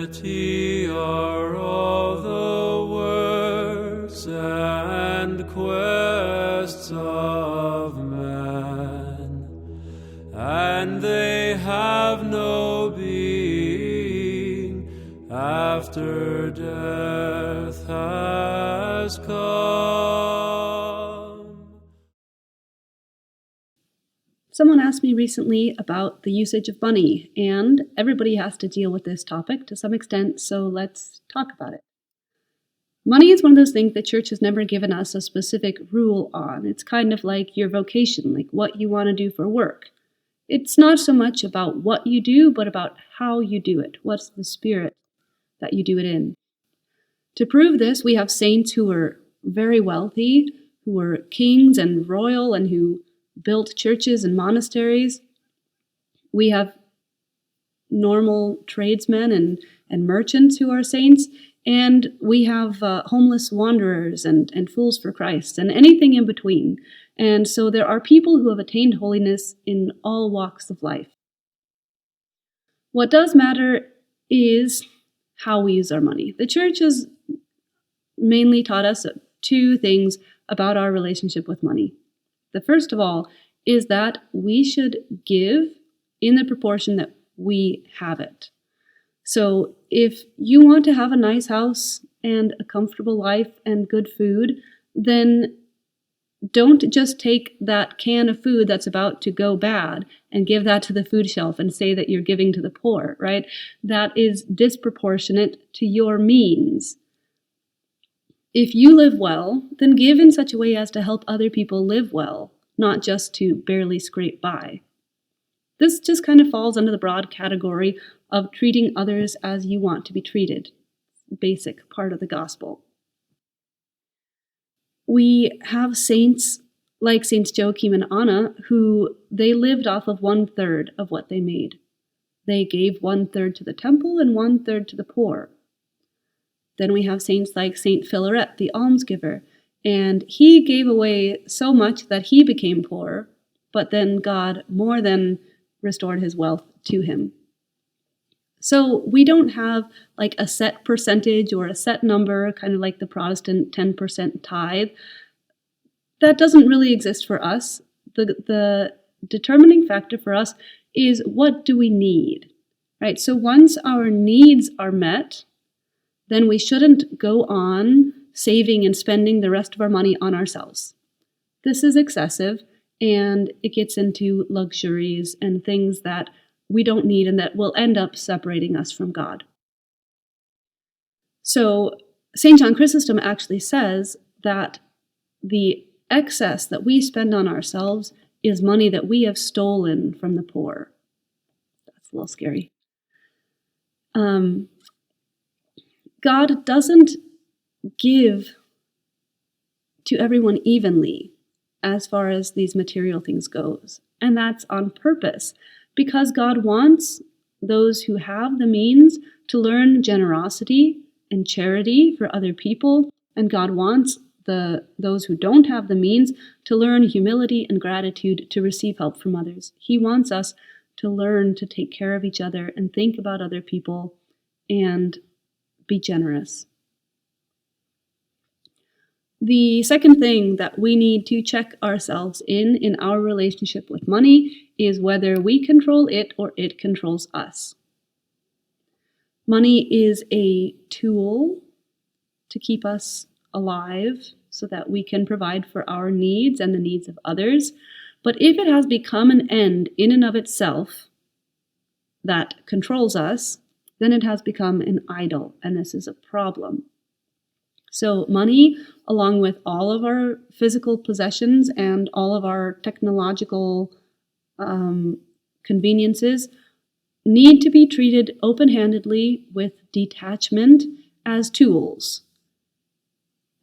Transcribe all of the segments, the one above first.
vanity are all the works and quests of man, and they have no being after death has come. Someone asked me recently about the usage of money, and everybody has to deal with this topic to some extent, so let's talk about it. Money is one of those things the church has never given us a specific rule on. It's kind of like your vocation, like what you want to do for work. It's not so much about what you do, but about how you do it. What's the spirit that you do it in? To prove this, we have saints who were very wealthy, who were kings and royal, and who built churches and monasteries. We have normal tradesmen and merchants who are saints, and we have homeless wanderers and fools for Christ, and anything in between. And so there are people who have attained holiness in all walks of life. What does matter is how we use our money. The church has mainly taught us two things about our relationship with money. The first of all is that we should give in the proportion that we have it. So if you want to have a nice house and a comfortable life and good food, then don't just take that can of food that's about to go bad and give that to the food shelf and say that you're giving to the poor, right? That is disproportionate to your means. If you live well, then give in such a way as to help other people live well, not just to barely scrape by. This just kind of falls under the broad category of treating others as you want to be treated. Basic part of the gospel. We have saints like Saints Joachim and Anna who they lived off of 1/3 of what they made. They gave 1/3 to the temple and 1/3 to the poor. Then we have saints like Saint Philaret, the almsgiver, and he gave away so much that he became poor, but then God more than restored his wealth to him. So we don't have like a set percentage or a set number, kind of like the Protestant 10% tithe. That doesn't really exist for us. The determining factor for us is what do we need, right? So once our needs are met, then we shouldn't go on saving and spending the rest of our money on ourselves. This is excessive, and it gets into luxuries and things that we don't need and that will end up separating us from God. So St. John Chrysostom actually says that the excess that we spend on ourselves is money that we have stolen from the poor. That's a little scary. God doesn't give to everyone evenly as far as these material things goes. And that's on purpose, because God wants those who have the means to learn generosity and charity for other people, and God wants those who don't have the means to learn humility and gratitude to receive help from others. He wants us to learn to take care of each other and think about other people and be generous. The second thing that we need to check ourselves in our relationship with money is whether we control it or it controls us. Money is a tool to keep us alive so that we can provide for our needs and the needs of others. But if it has become an end in and of itself that controls us, then it has become an idol, and this is a problem. So money, along with all of our physical possessions and all of our technological conveniences, need to be treated open-handedly with detachment as tools,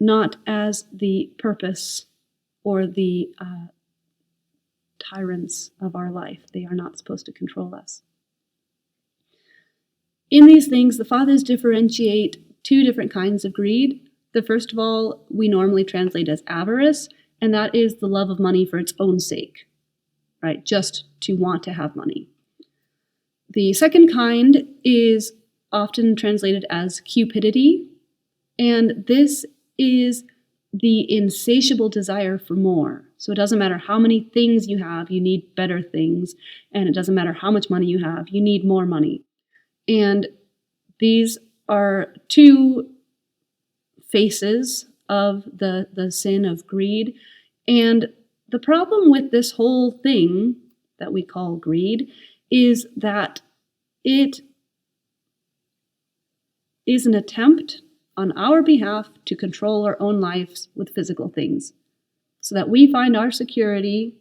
not as the purpose or the tyrants of our life. They are not supposed to control us. In these things, the Fathers differentiate two different kinds of greed. The first of all, we normally translate as avarice, and that is the love of money for its own sake, right? Just to want to have money. The second kind is often translated as cupidity, and this is the insatiable desire for more. So it doesn't matter how many things you have, you need better things, and it doesn't matter how much money you have, you need more money. And these are two faces of the sin of greed. And the problem with this whole thing that we call greed is that it is an attempt on our behalf to control our own lives with physical things, so that we find our security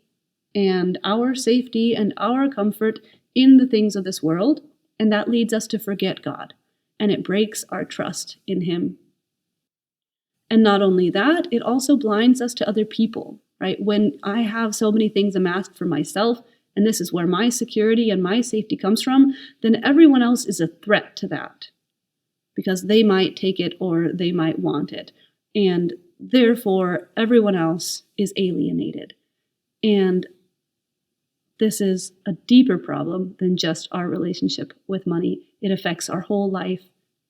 and our safety and our comfort in the things of this world, and that leads us to forget God, and it breaks our trust in Him. And not only that, it also blinds us to other people, right? When I have so many things amassed for myself, and this is where my security and my safety comes from, then everyone else is a threat to that, because they might take it or they might want it. And therefore, everyone else is alienated. And this is a deeper problem than just our relationship with money. It affects our whole life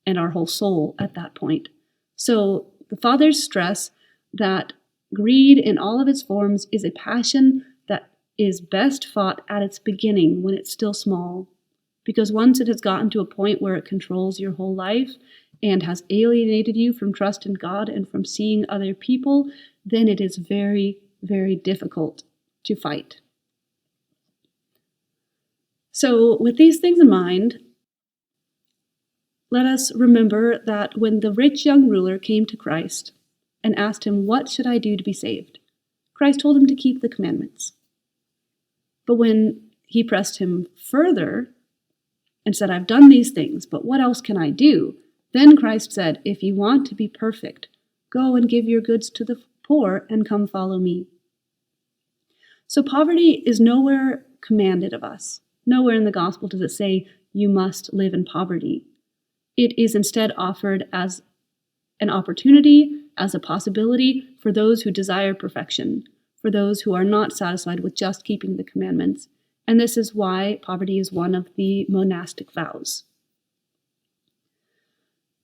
and our whole soul at that point. So the fathers stress that greed in all of its forms is a passion that is best fought at its beginning when it's still small. Because once it has gotten to a point where it controls your whole life and has alienated you from trust in God and from seeing other people, then it is very, very difficult to fight. So with these things in mind, let us remember that when the rich young ruler came to Christ and asked him, "What should I do to be saved?" Christ told him to keep the commandments. But when he pressed him further and said, "I've done these things, but what else can I do?" Then Christ said, "If you want to be perfect, go and give your goods to the poor and come follow me." So poverty is nowhere commanded of us. Nowhere in the gospel does it say you must live in poverty. It is instead offered as an opportunity, as a possibility for those who desire perfection, for those who are not satisfied with just keeping the commandments. And this is why poverty is one of the monastic vows.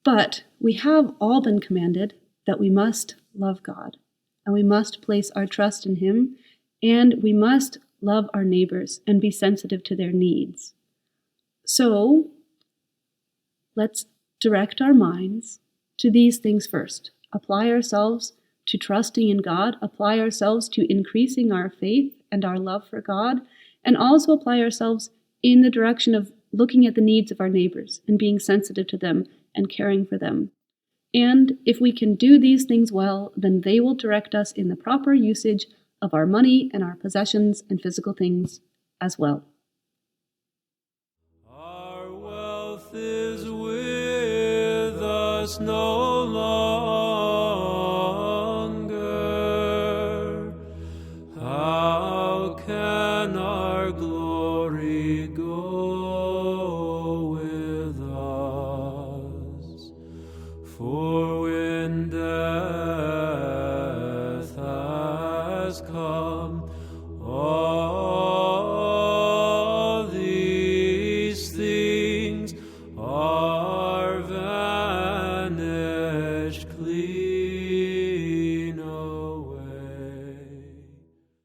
But we have all been commanded that we must love God, and we must place our trust in Him, and we must love our neighbors and be sensitive to their needs. So let's direct our minds to these things first. Apply ourselves to trusting in God, apply ourselves to increasing our faith and our love for God, and also apply ourselves in the direction of looking at the needs of our neighbors and being sensitive to them and caring for them. And if we can do these things well, then they will direct us in the proper usage of our money and our possessions and physical things as well. Our wealth is with us no longer. How can our glory go?